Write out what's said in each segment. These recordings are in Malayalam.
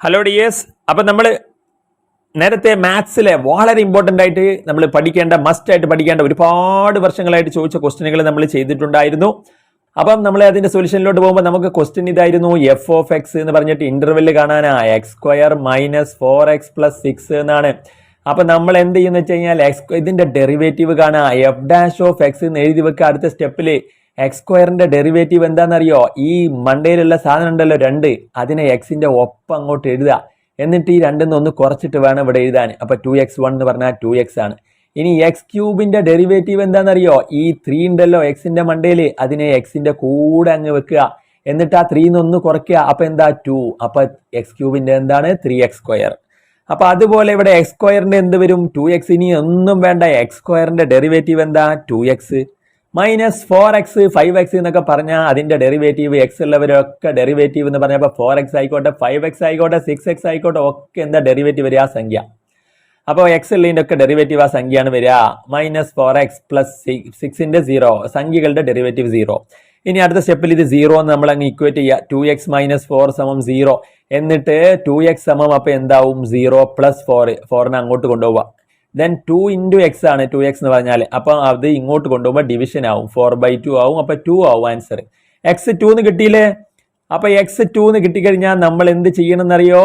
Hello dears. അപ്പം നമ്മൾ നേരത്തെ മാത്സിലെ വളരെ ഇമ്പോർട്ടൻ്റ് ആയിട്ട് നമ്മൾ മസ്റ്റ് ആയിട്ട് പഠിക്കേണ്ട ഒരുപാട് വർഷങ്ങളായിട്ട് ചോദിച്ച ക്വസ്റ്റ്യനുകൾ നമ്മൾ ചെയ്തിട്ടുണ്ടായിരുന്നു. അപ്പം നമ്മൾ അതിന്റെ സൊല്യൂഷനിലോട്ട് പോകുമ്പോൾ നമുക്ക് ക്വസ്റ്റ്യൻ ഇതായിരുന്നു, എഫ് ഓഫ് എക്സ് എന്ന് പറഞ്ഞിട്ട് ഇന്റർവെല് കാണാനാ X square minus 4x plus 6 എന്നാണ്. അപ്പൊ നമ്മൾ എന്ത് ചെയ്യുന്ന വെച്ച് കഴിഞ്ഞാൽ ഇതിന്റെ ഡെറിവേറ്റീവ് കാണാ, എഫ് ഡാഷ് ഓഫ് എക്സ് എന്ന് എഴുതി വെക്കുക. അടുത്ത സ്റ്റെപ്പില് എക്സ് സ്ക്വയറിന്റെ ഡെറിവേറ്റീവ് എന്താണെന്നറിയോ, ഈ മണ്ടയിലുള്ള സാധനം ഉണ്ടല്ലോ 2, അതിനെ എക്സിന്റെ ഒപ്പം അങ്ങോട്ട് എഴുതുക. എന്നിട്ട് ഈ 2 ഒന്ന് കുറച്ചിട്ട് വേണം ഇവിടെ എഴുതാൻ. അപ്പൊ 2x1 എന്ന് പറഞ്ഞാൽ 2x ആണ്. ഇനി എക്സ് ക്യൂബിന്റെ ഡെറിവേറ്റീവ് എന്താണെന്നറിയോ, ഈ 3 ഉണ്ടല്ലോ എക്സിന്റെ മണ്ടയില്, അതിനെ എക്സിന്റെ കൂടെ അങ്ങ് വെക്കുക. എന്നിട്ട് ആ 3 ഒന്ന് കുറയ്ക്കുക. അപ്പൊ എന്താ 2. അപ്പൊ എക്സ് ക്യൂബിന്റെ എന്താണ് 3x സ്ക്വയർ. അപ്പൊ അതുപോലെ ഇവിടെ എക്സ് സ്ക്വയറിന്റെ എന്ത് വരും, 2x. ഇനി ഒന്നും വേണ്ട, എക്സ് സ്ക്വയറിന്റെ ഡെറിവേറ്റീവ് എന്താ 2x മൈനസ് 4x 5x എന്നൊക്കെ പറഞ്ഞാൽ അതിന്റെ ഡെറിവേറ്റീവ് എക്സ് ഉള്ളവരൊക്കെ ഡെറിവേറ്റീവ് എന്ന് പറഞ്ഞപ്പോൾ 4x ആയിക്കോട്ടെ 5x ആയിക്കോട്ടെ 6x ആയിക്കോട്ടെ ഒക്കെ എന്താ ഡെറിവേറ്റീവ് വരിക, സംഖ്യ. അപ്പോൾ എക്സ് ഉള്ളതിന്റെ ഒക്കെ ഡെറിവേറ്റീവ് ആ സംഖ്യയാണ് വരിക. മൈനസ് 4x പ്ലസ് 6ന്റെ 0, സംഖ്യകളുടെ ഡെറിവേറ്റീവ് 0. ഇനി അടുത്ത സ്റ്റെപ്പിൽ ഇത് 0 എന്ന് നമ്മൾ അങ്ങ് ഇക്വേറ്റ് ചെയ്യുക. 2x മൈനസ് 4 സമം 0. എന്നിട്ട് 2x സമം അപ്പൊ എന്താവും 0 പ്ലസ് 4നെ അങ്ങോട്ട് കൊണ്ടുപോവുക. ദെൻ 2 ഇൻറ്റു എക്സ് ആണ് 2x എന്ന് പറഞ്ഞാൽ. അപ്പം അത് ഇങ്ങോട്ട് കൊണ്ടുപോകുമ്പോൾ ഡിവിഷൻ ആവും, 4/2 ആവും. അപ്പൊ 2 ആവും ആൻസർ. എക്സ് 2 എന്ന് കിട്ടിയില്ലേ? അപ്പൊ എക്സ് 2 എന്ന് കിട്ടിക്കഴിഞ്ഞാൽ നമ്മൾ എന്ത് ചെയ്യണം എന്നറിയോ,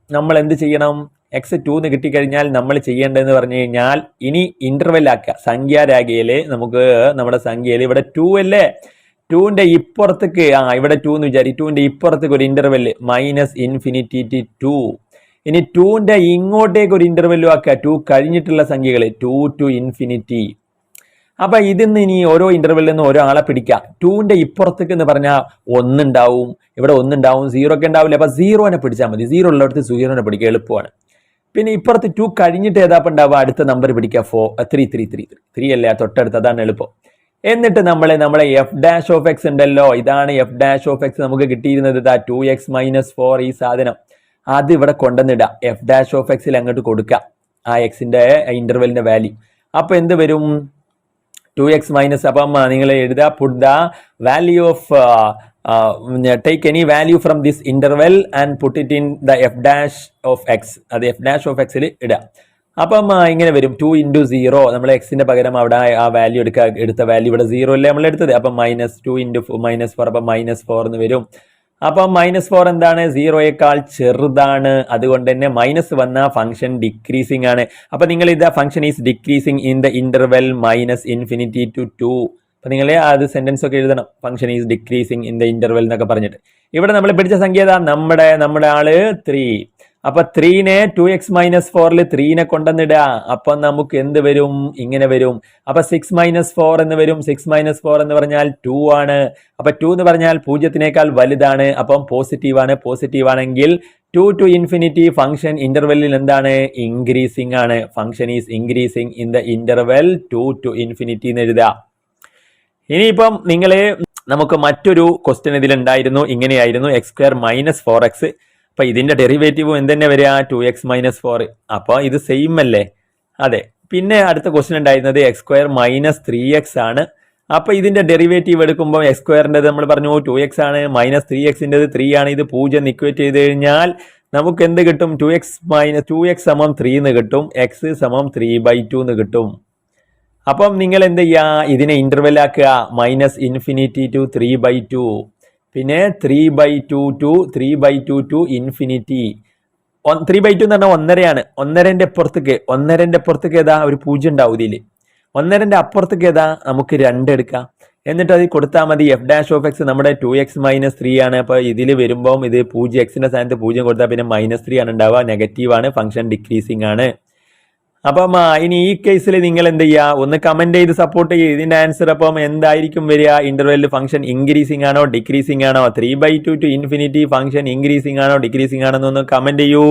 നമ്മൾ എന്ത് ചെയ്യണം, എക്സ് 2 എന്ന് കിട്ടിക്കഴിഞ്ഞാൽ നമ്മൾ ചെയ്യേണ്ടതെന്ന് പറഞ്ഞു കഴിഞ്ഞാൽ ഇനി ഇന്റർവെൽ ആക്കുക. സംഖ്യാരേഖയില് നമുക്ക് നമ്മുടെ സംഖ്യയിൽ ഇവിടെ 2 അല്ലേ, 2ന്റെ ഇപ്പുറത്തേക്ക് ഇവിടെ 2 എന്ന് വിചാരിക്കും, 2ന്റെ ഇപ്പുറത്തേക്ക് ഒരു ഇന്റർവെല് മൈനസ് ഇൻഫിനിറ്റി ടു 2. ഇനി 2ന്റെ ഇങ്ങോട്ടേക്ക് ഒരു ഇന്റർവെല്ലും ആക്കുക, 2 കഴിഞ്ഞിട്ടുള്ള സംഖ്യകൾ 2 ടു ഇൻഫിനിറ്റി. അപ്പൊ ഇതിന്ന് ഇനി ഓരോ ഇന്റർവെല്ലിൽ നിന്ന് ഓരോ ആളെ പിടിക്കാം. 2ന്റെ ഇപ്പുറത്തേക്ക് എന്ന് പറഞ്ഞാൽ 1 ഉണ്ടാവും, ഇവിടെ 1 ഉണ്ടാവും, 0 ഒക്കെ ഉണ്ടാവില്ല. അപ്പൊ 0നെ പിടിച്ചാൽ മതി, 0 ഉള്ളിടത്ത് 0നെ പിടിക്കുക, എളുപ്പമാണ്. പിന്നെ ഇപ്പുറത്ത് 2 കഴിഞ്ഞിട്ട് ഏതാപ്പം ഉണ്ടാവുക, അടുത്ത നമ്പർ പിടിക്കുക, 3 അല്ലേ തൊട്ടടുത്ത്, അതാണ് എളുപ്പം. എന്നിട്ട് നമ്മളെ എഫ് ഡാഷ് ഓഫ് എക്സ് ഉണ്ടല്ലോ, ഇതാണ് എഫ് ഡാഷ് ഓഫ് എക്സ് നമുക്ക് കിട്ടിയിരുന്നത്. 2x മൈനസ് 4 ഈ സാധനം അത് ഇവിടെ കൊണ്ടുവന്നിടുക, എഫ് ഡാഷ് ഓഫ് എക്സിൽ അങ്ങോട്ട് കൊടുക്കുക ആ എക്സിന്റെ ഇന്റർവെലിന്റെ വാല്യൂ. അപ്പൊ എന്ത് വരും, 2x മൈനസ്, അപ്പം നിങ്ങൾ എഴുതുക, put the value of take any value from this interval and put it in the F dash of X. അത് എഫ് ഡാഷ് ഓഫ് എക്സിൽ ഇടുക. അപ്പം ഇങ്ങനെ വരും, 2 ഇൻറ്റു 0. നമ്മൾ എക്സിന്റെ പകരം അവിടെ ആ വാല്യൂ എടുത്ത വാല്യൂ ഇവിടെ 0 അല്ലേ നമ്മൾ എടുത്തത്. അപ്പം മൈനസ് 2 ഇൻറ്റു -4, അപ്പം -4 എന്ന് വരും. അപ്പം -4 എന്താണ്, 0യേക്കാൾ ചെറുതാണ്. അതുകൊണ്ട് തന്നെ മൈനസ് വന്ന ഫംഗ്ഷൻ ഡിക്രീസിങ് ആണ്. അപ്പൊ നിങ്ങൾ ഇതാ function is decreasing in the interval minus infinity to 2. അപ്പൊ നിങ്ങൾ അത് സെന്റൻസ് ഒക്കെ എഴുതണം, function is decreasing in the interval എന്നൊക്കെ പറഞ്ഞിട്ട്. ഇവിടെ നമ്മൾ പിടിച്ച സംഖ്യ ഏതാ, നമ്മുടെ ആള് 3. അപ്പൊ 3നെ 2x മൈനസ് 4ൽ 3നെ കൊണ്ടുവന്നിടുക. അപ്പൊ നമുക്ക് എന്ത് വരും, ഇങ്ങനെ വരും. അപ്പൊ 6 മൈനസ് 4 എന്ന് വരും. 6 മൈനസ് 4 എന്ന് പറഞ്ഞാൽ 2 ആണ്. അപ്പൊ 2 എന്ന് പറഞ്ഞാൽ 0-നേക്കാൾ വലുതാണ്. അപ്പം പോസിറ്റീവ് ആണ്. പോസിറ്റീവ് ആണെങ്കിൽ 2 ടു ഇൻഫിനിറ്റി ഫംഗ്ഷൻ ഇന്റർവെല്ലിൽ എന്താണ്, ഇൻക്രീസിംഗ് ആണ്. Function is increasing in the interval 2 to infinity എന്ന് എഴുതുക. ഇനിയിപ്പം നമുക്ക് മറ്റൊരു ക്വസ്റ്റ്യൻ ഇതിലുണ്ടായിരുന്നു, ഇങ്ങനെയായിരുന്നു, എക്സ് സ്ക്വയർ മൈനസ് 4x. അപ്പൊ ഇതിന്റെ ഡെറിവേറ്റീവും എന്തെന്നെ വരിക, 2x മൈനസ് 4. അപ്പൊ ഇത് സെയിം അല്ലേ, അതെ. പിന്നെ അടുത്ത ക്വസ്റ്റ്യൻ ഉണ്ടായിരുന്നത് എക്സ് സ്ക്വയർ മൈനസ് 3x ആണ്. അപ്പൊ ഇതിന്റെ ഡെറിവേറ്റീവ് എടുക്കുമ്പോൾ എക്സ് സ്ക്വയറിന്റെ നമ്മൾ പറഞ്ഞു 2x ആണ്, മൈനസ് 3xന്റെ 3 ആണ്. ഇത് 0 ഇക്വേറ്റ് ചെയ്ത് കഴിഞ്ഞാൽ നമുക്ക് എന്ത് കിട്ടും, 2x സമം 3 എന്ന് കിട്ടും, എക്സ് സമം 3/2 എന്ന് കിട്ടും. അപ്പം നിങ്ങൾ എന്ത് ചെയ്യുക, ഇതിനെ ഇന്റർവെൽ ആക്കുക, മൈനസ് ഇൻഫിനിറ്റി ടു 3/2, പിന്നെ 3/2 ടു 3/2 ടു ഇൻഫിനിറ്റി. 3/2 എന്ന് പറഞ്ഞാൽ 1.5 ആണ്. 1.5ന്റെ അപ്പുറത്തേക്ക് ഏതാ, ഒരു 0 ഉണ്ടാവും ഇതില്. 1.5ന്റെ അപ്പുറത്തേക്ക് ഏതാ, നമുക്ക് 2 എടുക്കാം. എന്നിട്ട് അത് കൊടുത്താൽ മതി. എഫ് ഡാഷ് ഓഫ് എക്സ് നമ്മുടെ 2x മൈനസ് 3 ആണ്. അപ്പൊ ഇതിൽ വരുമ്പോൾ ഇത് 0, എക്സിന്റെ സ്ഥാനത്ത് 0 കൊടുത്താൽ പിന്നെ -3 ആണ് ഉണ്ടാവുക, നെഗറ്റീവ് ആണ്, ഫംഗ്ഷൻ ഡിക്രീസിംഗ് ആണ്. അപ്പം ഇനി ഈ കേസിൽ നിങ്ങൾ എന്ത് ചെയ്യുക, ഒന്ന് കമന്റ് ചെയ്ത് സപ്പോർട്ട് ചെയ്യുക. ഇതിന്റെ ആൻസർ അപ്പം എന്തായിരിക്കും വരിക, ഇന്റർവെല്ലിൽ ഫംഗ്ഷൻ ഇൻക്രീസിംഗ് ആണോ ഡിക്രീസിംഗ് ആണോ, 3/2 ടു ഇൻഫിനിറ്റി ഫംഗ്ഷൻ ഇൻക്രീസിംഗ് ആണോ ഡിക്രീസിംഗ് ആണോ എന്നൊന്ന് കമന്റ് ചെയ്യൂ.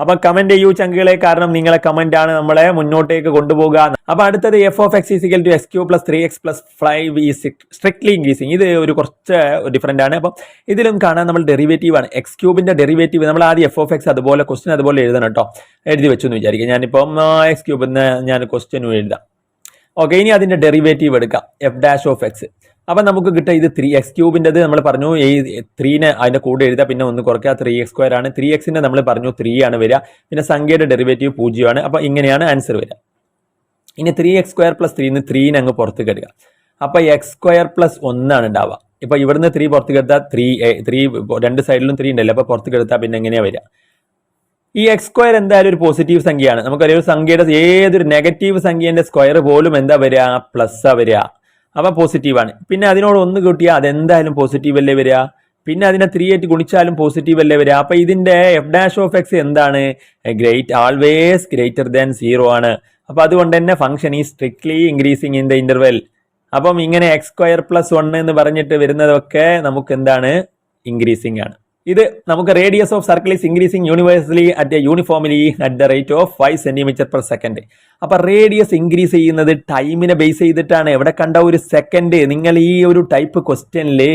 അപ്പൊ കമന്റ് ചെയ്യൂ ചങ്കുകളെ, കാരണം നിങ്ങളെ കമന്റ് ആണ് നമ്മളെ മുന്നോട്ടേക്ക് കൊണ്ടുപോകുക. അപ്പൊ അടുത്തത് F of X is equal to x³ plus 3x plus 5 is strictly increasing. ഇത് ഒരു കുറച്ച് ഡിഫറെന്റ് ആണ്. അപ്പം ഇതിലും കാണാൻ നമ്മൾ ഡെറിവേറ്റീവ് ആണ്, x³ ഡെറിവേറ്റീവ്. നമ്മൾ ആദ്യം എഫ് ഓഫ് എക്സ് അതുപോലെ ക്വസ്റ്റ്യൻ അതുപോലെ എഴുതണം കേട്ടോ. എഴുതി വെച്ചു എന്ന് വിചാരിക്കുക. ഞാനിപ്പം x³ ഞാൻ ക്വസ്റ്റ്യനും എഴുതാം. ഓക്കെ, ഇനി അതിന്റെ ഡെറിവേറ്റീവ് എടുക്കാം, എഫ് ഡാഷ് ഓഫ് എക്സ്. അപ്പം നമുക്ക് കിട്ടുക ഇത് 3x³ നമ്മൾ പറഞ്ഞു ഈ 3നെ അതിൻ്റെ കൂടെ എഴുതുക, പിന്നെ ഒന്ന് കുറയ്ക്കുക, 3x² ആണ്. 3xന്റെ നമ്മൾ പറഞ്ഞു 3 ആണ് വരിക, പിന്നെ സംഖ്യയുടെ ഡെറിവേറ്റീവ് 0 ആണ്. അപ്പം ഇങ്ങനെയാണ് ആൻസർ വരിക. ഇനി 3x² + 3 3നെ അങ്ങ് പുറത്ത് കെടുക്കുക. അപ്പം x² + 1 ആണ് ഉണ്ടാവുക. ഇപ്പം ഇവിടുന്ന് 3 പുറത്ത് കെടുത്താൽ 3 രണ്ട് സൈഡിലും 3 ഉണ്ടല്ലോ, അപ്പോൾ പുറത്ത് കെടുത്താൽ പിന്നെ എങ്ങനെയാണ് വരിക? ഈ x² എന്തായാലും ഒരു പോസിറ്റീവ് സംഖ്യയാണ്. നമുക്കറിയാം ഒരു സംഖ്യയുടെ ഏതൊരു നെഗറ്റീവ് സംഖ്യേന്റെ സ്ക്വയർ പോലും എന്താ വരിക? പ്ലസ്സാ വരിക. അപ്പം പോസിറ്റീവാണ്. പിന്നെ അതിനോട് 1 കൂട്ടിയാൽ അതെന്തായാലും പോസിറ്റീവ് അല്ലേ വരിക? പിന്നെ അതിനെ 3 ആയിട്ട് ഗുണിച്ചാലും പോസിറ്റീവ് അല്ലേ വരിക? അപ്പം ഇതിന്റെ f' എന്താണ്? ആൾവേസ് ഗ്രേറ്റർ ദാൻ 0 ആണ്. അപ്പം അതുകൊണ്ട് തന്നെ ഫംഗ്ഷൻ ഈ strictly increasing in the interval. അപ്പം ഇങ്ങനെ x² + 1 എന്ന് പറഞ്ഞിട്ട് വരുന്നതൊക്കെ നമുക്ക് എന്താണ്? ഇൻക്രീസിങ് ആണ്. ഇത് നമുക്ക് radius of circle is increasing uniformly at the rate of 5 cm/s. അപ്പൊ റേഡിയസ് ഇൻക്രീസ് ചെയ്യുന്നത് ടൈമിനെ ബേസ് ചെയ്തിട്ടാണ്. എവിടെ കണ്ട ഒരു സെക്കൻഡ്? നിങ്ങൾ ഈ ഒരു ടൈപ്പ് ക്വസ്റ്റ്യനില്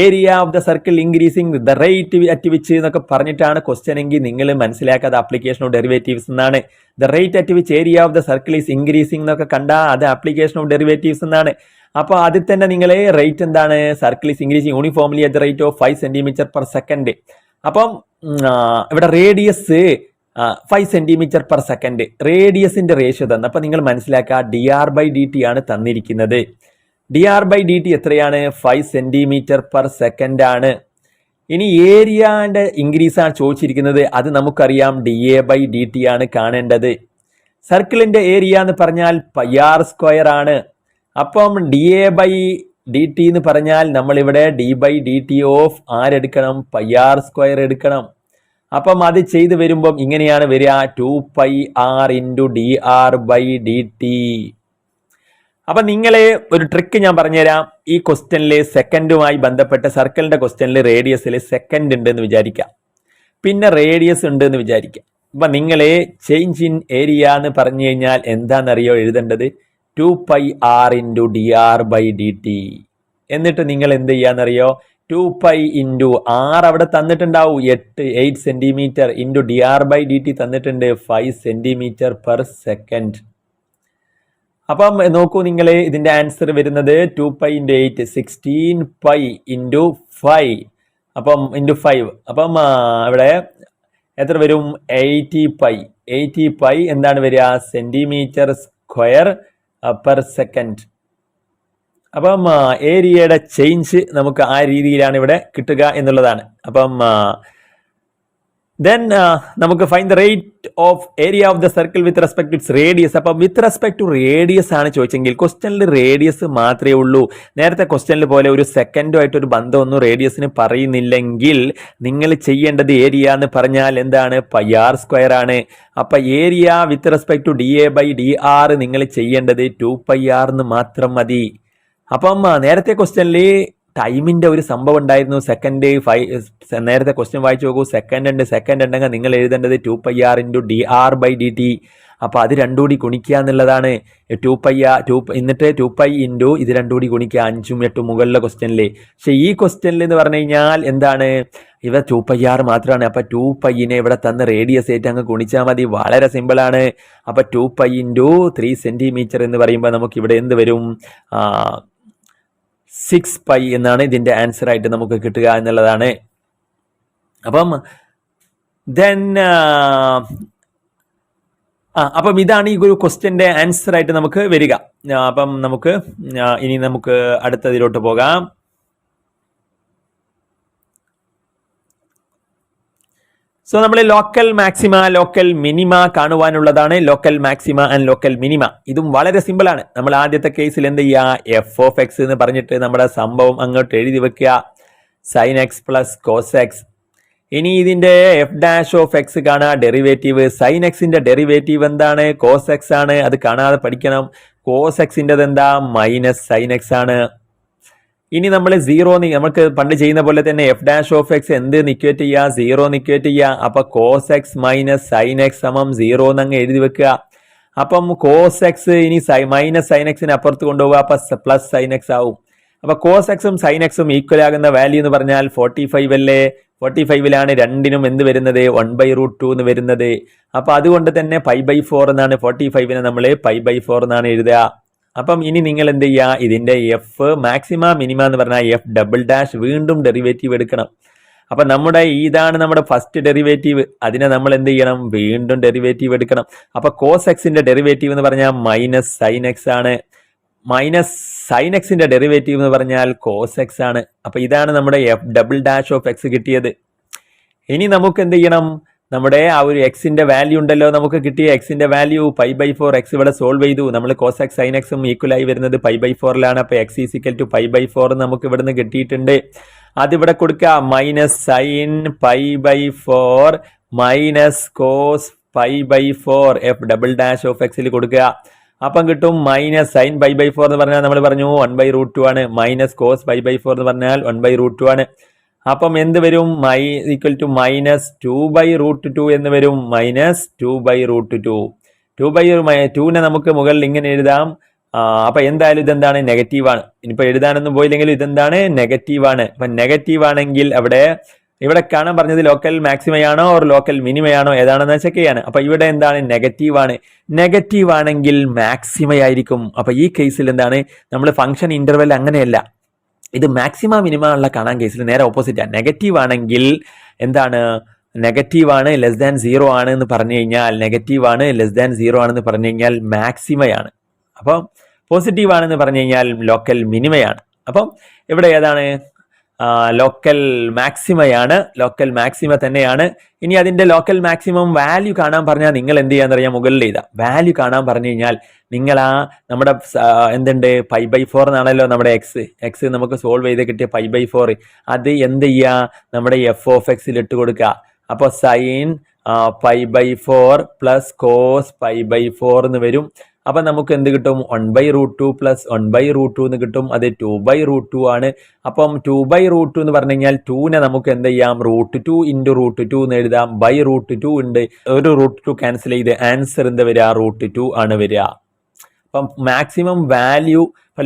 area of the circle increasing the rate at which എന്നൊക്കെ പറഞ്ഞിട്ടാണ് ക്വസ്റ്റ്യൻ എങ്കിൽ നിങ്ങൾ മനസ്സിലാക്കാതെ ആപ്ലിക്കേഷൻ ഓഫ് ഡെറിവേറ്റീവ്സ് എന്നാണ്. The rate at which area of the circle is increasing എന്നൊക്കെ കണ്ടാൽ അത് ആപ്ലിക്കേഷൻ ഓഫ് ഡെറിവേറ്റീവ്സ് എന്നാണ്. അപ്പോൾ അതിൽ തന്നെ നിങ്ങൾ റേറ്റ് എന്താണ്? Circle is increasing uniformly at the rate of 5 cm/s. അപ്പം ഇവിടെ റേഡിയസ് 5 cm/s. റേഡിയസിന്റെ റേഷ്യോ തന്നെ. അപ്പൊ നിങ്ങൾ മനസ്സിലാക്കുക dr/dt ആണ് തന്നിരിക്കുന്നത്. dr/dt എത്രയാണ്? 5 cm/s ആണ്. ഇനി ഏരിയന്റെ ഇൻക്രീസ് ആണ് ചോദിച്ചിരിക്കുന്നത്. അത് നമുക്കറിയാം dA/dt ആണ് കാണേണ്ടത്. സർക്കിളിന്റെ ഏരിയ എന്ന് പറഞ്ഞാൽ πr² ആണ്. അപ്പം dA/dt എന്ന് പറഞ്ഞാൽ നമ്മൾ ഇവിടെ d/dt ഓഫ് ആരെടുക്കണം? πr² എടുക്കണം. അപ്പം അത് ചെയ്ത് വരുമ്പം ഇങ്ങനെയാണ് വരിക 2πr × dr/dt. അപ്പൊ നിങ്ങളെ ഒരു ട്രിക്ക് ഞാൻ പറഞ്ഞുതരാം. ഈ ക്വസ്റ്റ്യനില് സെക്കൻഡുമായി ബന്ധപ്പെട്ട സർക്കിളിന്റെ ക്വസ്റ്റ്യനിൽ റേഡിയസിൽ സെക്കൻഡ് ഉണ്ട് എന്ന് വിചാരിക്കാം, പിന്നെ റേഡിയസ് ഉണ്ട് എന്ന് വിചാരിക്കാം. അപ്പൊ നിങ്ങളെ ചേഞ്ച് ഇൻ ഏരിയ എന്ന് പറഞ്ഞു കഴിഞ്ഞാൽ എന്താണെന്നറിയോ എഴുതേണ്ടത്? 2πr × dr/dt. എന്നിട്ട് നിങ്ങൾ എന്ത് ചെയ്യാന്നറിയോ? 2π × r അവിടെ തന്നിട്ടുണ്ടാവും 8 cm × dr/dt തന്നിട്ടുണ്ട് 5 cm/s. അപ്പം നോക്കൂ നിങ്ങൾ, ഇതിന്റെ ആൻസർ വരുന്നത് 2π × 8 16π × 5. അപ്പം × 5. അപ്പം ഇവിടെ എത്ര വരും? 80π എന്താണ് വരിക? cm²/s. അപ്പം ഏരിയയുടെ ചേഞ്ച് നമുക്ക് ആ രീതിയിലാണ് ഇവിടെ കിട്ടുക എന്നുള്ളതാണ്. അപ്പം ദെൻ നമുക്ക് find the rate of area of the circle with respect to its radius. അപ്പം വിത്ത് റെസ്പെക്ട് ടു റേഡിയസ് ആണ് ചോദിച്ചെങ്കിൽ ക്വസ്റ്റ്യനിൽ റേഡിയസ് മാത്രമേ ഉള്ളൂ. നേരത്തെ ക്വസ്റ്റ്യനിൽ പോലെ ഒരു സെക്കൻഡുമായിട്ട് ഒരു ബന്ധമൊന്നും റേഡിയസിന് പറയുന്നില്ലെങ്കിൽ നിങ്ങൾ ചെയ്യേണ്ടത് ഏരിയ എന്ന് പറഞ്ഞാൽ എന്താണ്? πr² ആണ്. അപ്പൊ area with respect to dA/dr നിങ്ങൾ ചെയ്യേണ്ടത് 2πr എന്ന് മാത്രം മതി. അപ്പം നേരത്തെ ക്വസ്റ്റ്യനിൽ ടൈമിന്റെ ഒരു സംഭവം ഉണ്ടായിരുന്നു. സെക്കൻഡ് 5. നേരത്തെ ക്വസ്റ്റ്യൻ വായിച്ചു നോക്കൂ. സെക്കൻഡ് ഉണ്ടെങ്കിൽ നിങ്ങൾ എഴുതേണ്ടത് 2πr × dr/dt. അപ്പൊ അത് രണ്ടും കൂടി ഗുണിക്കുക എന്നുള്ളതാണ്. 2π എന്നിട്ട് 2π × ഇത് രണ്ടും കൂടി ഗുണിക്കുക. 5ഉം 8ഉം മുകളിലെ ക്വസ്റ്റ്യനില്. പക്ഷെ ഈ ക്വസ്റ്റ്യനിൽ എന്ന് പറഞ്ഞു കഴിഞ്ഞാൽ എന്താണ്? ഇവ 2πr മാത്രമാണ്. അപ്പൊ 2π ഇവിടെ തന്ന റേഡിയസ് ആയിട്ട് അങ്ങ് ഗുണിച്ചാൽ മതി. വളരെ സിമ്പിൾ ആണ്. അപ്പൊ 2π × 3 cm എന്ന് പറയുമ്പോൾ നമുക്ക് ഇവിടെ എന്ത് വരും? 6π എന്നാണ് ഇതിന്റെ ആൻസർ ആയിട്ട് നമുക്ക് കിട്ടുക എന്നുള്ളതാണ്. അപ്പം ദെൻ അപ്പം ഇതാണ് ഈ ഒരു ക്വസ്റ്റ്യന്റെ ആൻസർ ആയിട്ട് നമുക്ക് വരിക. അപ്പം ഇനി നമുക്ക് അടുത്തതിലോട്ട് പോകാം. സോ നമ്മൾ ലോക്കൽ മാക്സിമ ലോക്കൽ മിനിമ കാണുവാനുള്ളതാണ്. Local maxima and local minima ഇതും വളരെ സിമ്പിൾ ആണ്. നമ്മൾ ആദ്യത്തെ കേസിൽ എന്ത് ചെയ്യുക? f(x) എന്ന് പറഞ്ഞിട്ട് നമ്മുടെ സംഭവം അങ്ങോട്ട് എഴുതി വെക്കുക. sin x + cos x. ഇനി ഇതിന്റെ f' കാണുക. ഡെറിവേറ്റീവ് sin x ന്റെ ഡെറിവേറ്റീവ് എന്താണ്? cos x ആണ്. അത് കാണാതെ പഠിക്കണം. cos x ൻ്റെത് എന്താ? -sin x ആണ്. ഇനി നമ്മൾ 0 നമുക്ക് പണ്ട് ചെയ്യുന്ന പോലെ തന്നെ f' എന്ത് നിക്വേറ്റ് ചെയ്യുക? 0 നിക്വേറ്റ് ചെയ്യുക. അപ്പൊ cos x - sin x = 0 എന്നങ്ങ് എഴുതി വെക്കുക. അപ്പം cos x ഇനി -sin x അപ്പുറത്ത് കൊണ്ടുപോകുക. അപ്പൊ +sin x ആവും. അപ്പൊ cos x ഉം sin x ഉം ഈക്വൽ ആകുന്ന വാല്യൂ എന്ന് പറഞ്ഞാൽ 45 അല്ലേ? 45ലാണ് രണ്ടിനും എന്ത് വരുന്നത്? 1/√2 എന്ന് വരുന്നത്. അപ്പൊ അതുകൊണ്ട് തന്നെ π/4 എന്നാണ്. 45നെ നമ്മൾ π/4 എന്നാണ് എഴുതുക. അപ്പം ഇനി നിങ്ങൾ എന്ത് ചെയ്യുക, ഇതിന്റെ എഫ് മാക്സിമ മിനിമ എന്ന് പറഞ്ഞാൽ എഫ് ഡബിൾ ഡാഷ് വീണ്ടും ഡെറിവേറ്റീവ് എടുക്കണം. അപ്പൊ നമ്മുടെ ഇതാണ് നമ്മുടെ ഫസ്റ്റ് ഡെറിവേറ്റീവ്, അതിനെ നമ്മൾ എന്ത് ചെയ്യണം, വീണ്ടും ഡെറിവേറ്റീവ് എടുക്കണം. അപ്പൊ കോസ് എക്സിന്റെ ഡെറിവേറ്റീവ് എന്ന് പറഞ്ഞാൽ മൈനസ് സൈൻ എക്സ് ആണ്, മൈനസ് സൈൻ എക്സിന്റെ ഡെറിവേറ്റീവ് എന്ന് പറഞ്ഞാൽ കോസ് എക്സ് ആണ്. അപ്പൊ ഇതാണ് നമ്മുടെ F double dash of X കിട്ടിയത്. ഇനി നമുക്ക് എന്ത് ചെയ്യണം, നമ്മുടെ ആ ഒരു എക്സിന്റെ വാല്യൂ ഉണ്ടല്ലോ, നമുക്ക് കിട്ടിയ എക്സിന്റെ വാല്യൂ π/4 എക്സ് ഇവിടെ സോൾവ് ചെയ്തു. നമ്മൾ കോസ് എക്സ് സൈൻ എക്സും ഈക്വൽ ആയി വരുന്നത് π/4ലാണ്. അപ്പൊ എക്സ് ഈസ് ഈക്വൽ ടു π/4 നമുക്ക് ഇവിടുന്ന് കിട്ടിയിട്ടുണ്ട്. അതിവിടെ കൊടുക്കുക, minus sine π/4 minus cos π/4 F double dash of എക്സിൽ കൊടുക്കുക. അപ്പം കിട്ടും മൈനസ് സൈൻ π/4 എന്ന് പറഞ്ഞാൽ നമ്മൾ പറഞ്ഞു 1/√2 ആണ്, മൈനസ് കോസ് π/4 എന്ന് പറഞ്ഞാൽ 1/√2 ആണ്. അപ്പം എന്ത് വരും, ഈക്വൽ ടു മൈനസ് 2/√2 എന്ന് വരും, മൈനസ് 2/√2. 2/2നെ നമുക്ക് മുകളിൽ ഇങ്ങനെ എഴുതാം. അപ്പൊ എന്തായാലും ഇതെന്താണ്, നെഗറ്റീവാണ്. ഇനിയിപ്പോ എഴുതാനൊന്നും പോയില്ലെങ്കിലും ഇതെന്താണ്, നെഗറ്റീവാണ്. അപ്പൊ നെഗറ്റീവ് ആണെങ്കിൽ ഇവിടെ കാണാൻ പറഞ്ഞത് ലോക്കൽ മാക്സിമയാണോ ഓർ ലോക്കൽ മിനിമയാണോ ഏതാണെന്ന് ചെക്ക് ചെയ്യാണ്. അപ്പൊ ഇവിടെ എന്താണ്, നെഗറ്റീവ് ആണ്. നെഗറ്റീവ് ആണെങ്കിൽ മാക്സിമയായിരിക്കും. അപ്പൊ ഈ കേസിൽ എന്താണ്, നമ്മൾ ഫംഗ്ഷൻ ഇന്റർവെൽ അങ്ങനെയല്ല, ഇത് മാക്സിമ മിനിമ ഉള്ള കാണാൻ കേസിൽ നേരെ ഓപ്പോസിറ്റാണ്. നെഗറ്റീവ് ആണെങ്കിൽ എന്താണ്, നെഗറ്റീവ് ആണ് ലെസ് ദാൻ 0 ആണ് എന്ന് പറഞ്ഞു കഴിഞ്ഞാൽ, നെഗറ്റീവ് ആണ് ലെസ് ദാൻ 0 ആണെന്ന് പറഞ്ഞു കഴിഞ്ഞാൽ മാക്സിമയാണ്. അപ്പം പോസിറ്റീവ് ആണെന്ന് പറഞ്ഞു കഴിഞ്ഞാൽ ലോക്കൽ മിനിമയാണ്. അപ്പം ഇവിടെ ഏതാണ്, ലോക്കൽ മാക്സിമയാണ്, ലോക്കൽ മാക്സിമ തന്നെയാണ്. ഇനി അതിന്റെ ലോക്കൽ മാക്സിമം വാല്യൂ കാണാൻ പറഞ്ഞാൽ നിങ്ങൾ എന്ത് ചെയ്യാന്നറിയാം, മുകളിൽ എഴുതാം. വാല്യൂ കാണാൻ പറഞ്ഞു കഴിഞ്ഞാൽ നിങ്ങൾ നമ്മുടെ എന്തുണ്ട് π/4 എന്നാണല്ലോ നമ്മുടെ എക്സ് നമുക്ക് സോൾവ് ചെയ്ത് കിട്ടിയ π/4, അത് എന്ത് ചെയ്യുക, നമ്മുടെ എഫ് ഓഫ് എക്സിൽ ഇട്ട് കൊടുക്കുക. അപ്പോൾ സൈൻ π/4 പ്ലസ് കോസ് π/4 എന്ന് വരും. അപ്പൊ നമുക്ക് എന്ത് കിട്ടും, 1/√2 പ്ലസ് 1/√2 എന്ന് കിട്ടും. അത് 2/√2 ആണ്. അപ്പം 2/√2 എന്ന് പറഞ്ഞു കഴിഞ്ഞാൽ 2നെ നമുക്ക് എന്ത് ചെയ്യാം, √2 × √2 എന്ന് എഴുതാം. /√2 ഉണ്ട്, ഒരു √2 ക്യാൻസൽ ചെയ്ത് ആൻസർ എന്താ വരിക, √2 ആണ് വരിക. അപ്പം മാക്സിമം വാല്യൂ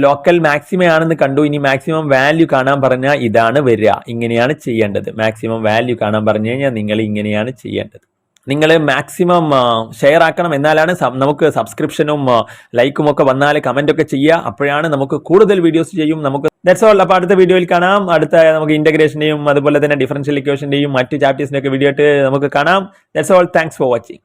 ലോക്കൽ മാക്സിമം ആണെന്ന് കണ്ടു. ഇനി മാക്സിമം വാല്യൂ കാണാൻ പറഞ്ഞാൽ ഇതാണ് വരിക, ഇങ്ങനെയാണ് ചെയ്യേണ്ടത്. മാക്സിമം വാല്യൂ കാണാൻ പറഞ്ഞു കഴിഞ്ഞാൽ നിങ്ങൾ ഇങ്ങനെയാണ് ചെയ്യേണ്ടത്. നിങ്ങൾ മാക്സിമം ഷെയർ ആക്കണം, എന്നാലാണ് നമുക്ക് സബ്സ്ക്രിപ്ഷനും ലൈക്കും ഒക്കെ വന്നാൽ കമന്റ് ഒക്കെ ചെയ്യുക. അപ്പോഴാണ് നമുക്ക് കൂടുതൽ വീഡിയോസ് ചെയ്യും. നമുക്ക് ദാറ്റ്സ് ഓൾ. അപ്പോൾ അടുത്ത വീഡിയോയിൽ കാണാം. നമുക്ക് ഇന്റഗ്രേഷന്റെയും അതുപോലെ തന്നെ ഡിഫറൻഷ്യൽ ഇക്വേഷന്റെയും മറ്റു ചാപ്റ്റേഴ്സിന്റെ ഒക്കെ വീഡിയോ ആയിട്ട് നമുക്ക് കാണാം. That's all. Thanks for watching.